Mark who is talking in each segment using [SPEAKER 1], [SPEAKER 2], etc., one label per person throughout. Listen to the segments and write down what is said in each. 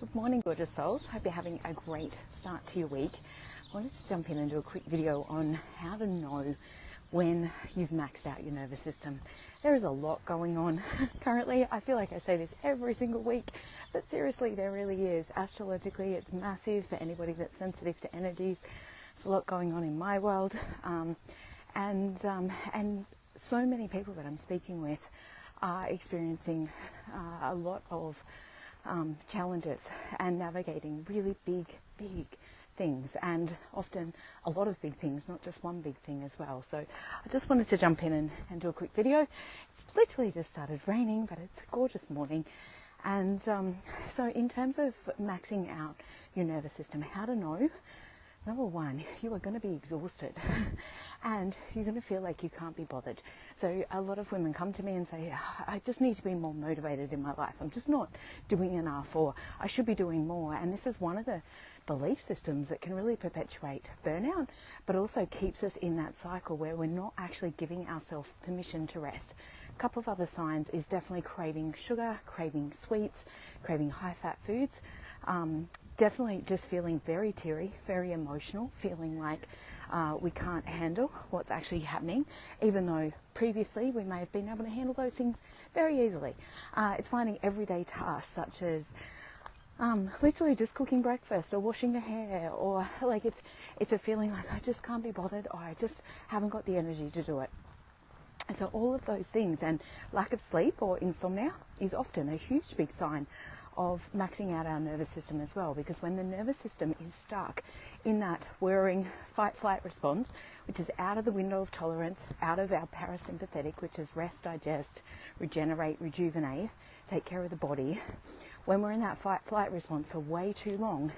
[SPEAKER 1] Good morning, gorgeous souls. Hope you're having a great start to your week. I wanted to jump in and do a quick video on how to know when you've maxed out your nervous system. There is a lot going on currently. I feel like I say this every single week, but seriously, there really is. Astrologically, it's massive for anybody that's sensitive to energies. There's a lot going on in my world, and so many people that I'm speaking with are experiencing a lot of challenges and navigating really big things, and often a lot of big things, not just one big thing as well. So I just wanted to jump in and do a quick video. It's literally just started raining, but it's a gorgeous morning. And so in terms of maxing out your nervous system, how to know? Number one, you are going to be exhausted and you're going to feel like you can't be bothered. So a lot of women come to me and say, I just need to be more motivated in my life. I'm just not doing enough, or I should be doing more. And this is one of the belief systems that can really perpetuate burnout, but also keeps us in that cycle where we're not actually giving ourselves permission to rest. A couple of other signs is definitely craving sugar, craving sweets, craving high-fat foods. Definitely just feeling very teary, very emotional, feeling like we can't handle what's actually happening, even though previously we may have been able to handle those things very easily. It's finding everyday tasks such as literally just cooking breakfast or washing the hair, or like it's a feeling like I just can't be bothered, or I just haven't got the energy to do it. And so all of those things, and lack of sleep or insomnia is often a huge big sign of maxing out our nervous system as well, because when the nervous system is stuck in that whirring fight-flight response, which is out of the window of tolerance, out of our parasympathetic, which is rest, digest, regenerate, rejuvenate, take care of the body, when we're in that fight-flight response for way too long,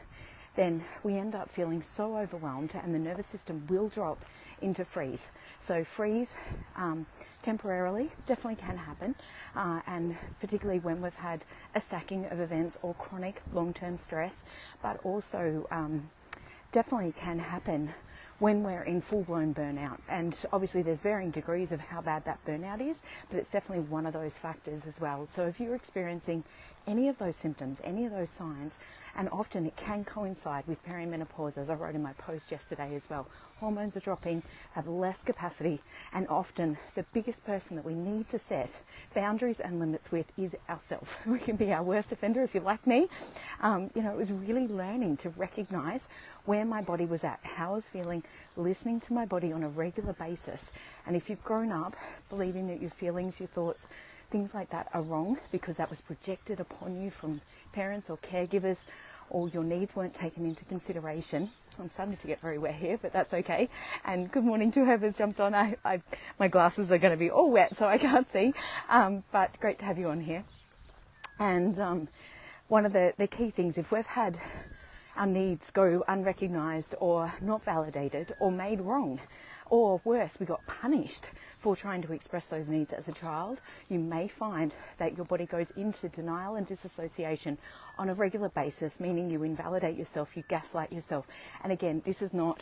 [SPEAKER 1] then we end up feeling so overwhelmed, and the nervous system will drop into freeze. So freeze temporarily definitely can happen, and particularly when we've had a stacking of events or chronic long-term stress, but also definitely can happen when we're in full-blown burnout. And obviously there's varying degrees of how bad that burnout is, but it's definitely one of those factors as well. So if you're experiencing any of those symptoms, any of those signs, and often it can coincide with perimenopause, as I wrote in my post yesterday as well. Hormones are dropping, have less capacity, and often the biggest person that we need to set boundaries and limits with is ourselves. We can be our worst offender if you're like me. It was really learning to recognize where my body was at, how I was feeling, listening to my body on a regular basis. And if you've grown up believing that your feelings, your thoughts, things like that are wrong because that was projected upon you from parents or caregivers, or your needs weren't taken into consideration. I'm starting to get very wet here, but that's okay. And good morning to whoever's jumped on. My glasses are going to be all wet, so I can't see. But great to have you on here. And one of the key things, if we've had our needs go unrecognised or not validated or made wrong, or worse, we got punished for trying to express those needs as a child, you may find that your body goes into denial and disassociation on a regular basis, meaning you invalidate yourself, you gaslight yourself. And again, this is not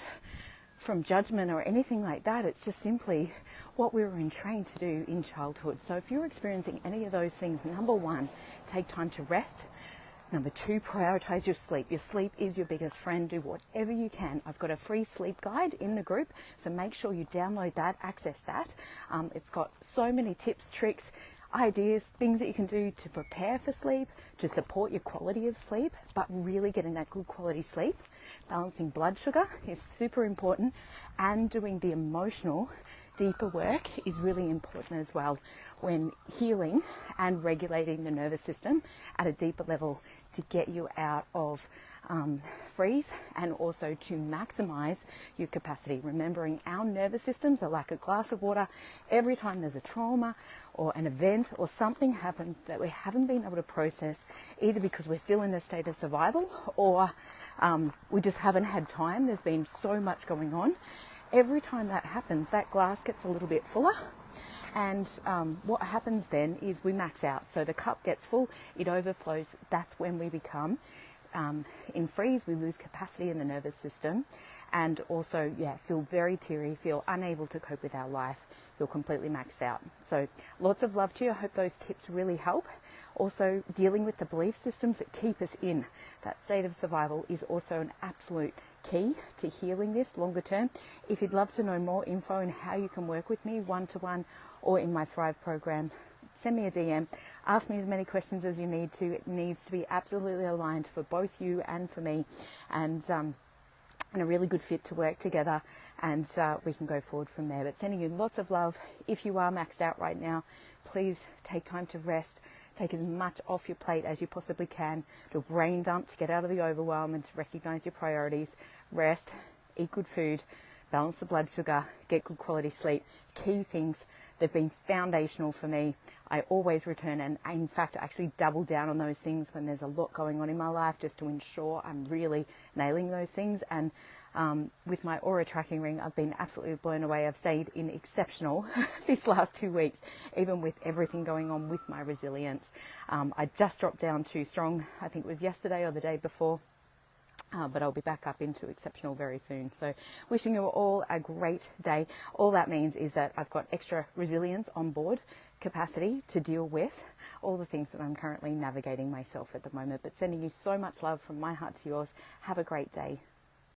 [SPEAKER 1] from judgment or anything like that. It's just simply what we were entrained to do in childhood. So if you're experiencing any of those things, number one, take time to rest. Number two, prioritize your sleep. Your sleep is your biggest friend. Do whatever you can. I've got a free sleep guide in the group, so make sure you download that, access that. It's got so many tips, tricks, ideas, things that you can do to prepare for sleep, to support your quality of sleep, but really getting that good quality sleep. Balancing blood sugar is super important, and doing the emotional deeper work is really important as well when healing and regulating the nervous system at a deeper level to get you out of freeze, and also to maximize your capacity. Remembering our nervous systems are like a glass of water. Every time there's a trauma or an event or something happens that we haven't been able to process, either because we're still in a state of survival or we just haven't had time, there's been so much going on. Every time that happens, that glass gets a little bit fuller, and what happens then is we max out. So the cup gets full, it overflows. That's when we become in freeze, we lose capacity in the nervous system, and also, feel very teary, feel unable to cope with our life, feel completely maxed out. So lots of love to you. I hope those tips really help. Also, dealing with the belief systems that keep us in that state of survival is also an absolute key to healing this longer term. If you'd love to know more info on how you can work with me one-to-one or in my Thrive program, send me a DM, ask me as many questions as you need to. It needs to be absolutely aligned for both you and for me, and a really good fit to work together, and we can go forward from there. But sending you lots of love. If you are maxed out right now, please take time to rest. Take as much off your plate as you possibly can. Do a brain dump to get out of the overwhelm and to recognize your priorities. Rest, eat good food, balance the blood sugar, get good quality sleep. Key things. They've been foundational for me. I always return, and in fact, I actually double down on those things when there's a lot going on in my life, just to ensure I'm really nailing those things. And with my aura tracking ring, I've been absolutely blown away. I've stayed in exceptional this last 2 weeks, even with everything going on with my resilience. I just dropped down to strong, I think it was yesterday or the day before. But I'll be back up into exceptional very soon. So wishing you all a great day. All that means is that I've got extra resilience on board, capacity to deal with all the things that I'm currently navigating myself at the moment. But sending you so much love from my heart to yours. Have a great day.